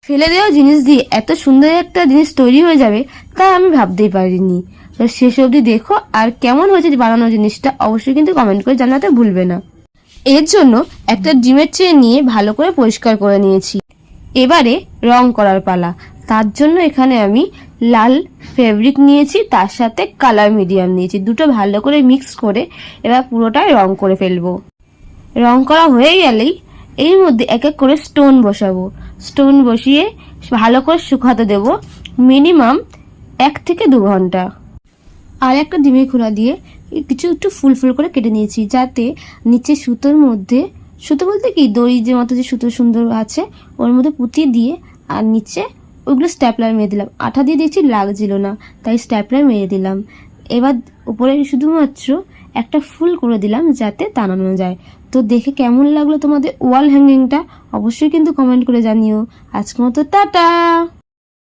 ফেলে দেওয়া জিনিস দিয়ে এত সুন্দর একটা জিনিস তৈরি হয়ে যাবে তা আমি ভাবতেই পারিনি। তো শেষ অবধি দেখো, আর কেমন হয়েছে বানানো জিনিসটা অবশ্যই কিন্তু কমেন্ট করে জানাতে ভুলবে না। এর জন্য একটা ডিমের ট্রে নিয়ে ভালো করে পরিষ্কার করে নিয়েছি। এবারে রং করার পালা। তার জন্য এখানে আমি লাল ফেব্রিক নিয়েছি, তার সাথে কালার মিডিয়াম নিয়েছি, দুটো ভালো করে মিক্স করে এবার পুরোটাই রং করে ফেলবো। রং করা হয়ে গেলেই এর মধ্যে এক এক করে স্টোন বসাবো। স্টোন বসিয়ে ভালো করে শুকাতে দেব মিনিমাম 1 থেকে 2 ঘন্টা। আর একটা ডিমের খোলা দিয়ে একটু ফুল ফুল করে কেটে নিয়েছি, যাতে নিচে সুতোর মধ্যে, সুতো বলতে কি দড়ি যে মতো যে সুতো সুন্দর আছে ওর মধ্যে পুঁতিয়ে দিয়ে আর নিচে ওইগুলো স্ট্যাপলার মেরে দিলাম। আঠা দিয়ে দেখছি লাগছিল না, তাই স্ট্যাপলার মেরে দিলাম। এবার উপরে শুধুমাত্র একটা ফুল করে দিলাম যাতে টানানো যায়। তো দেখে কেমন লাগলো তোমাদের ওয়াল হ্যাঙ্গিংটা অবশ্যই কিন্তু কমেন্ট করে জানিও। আজকের মতো টাটা।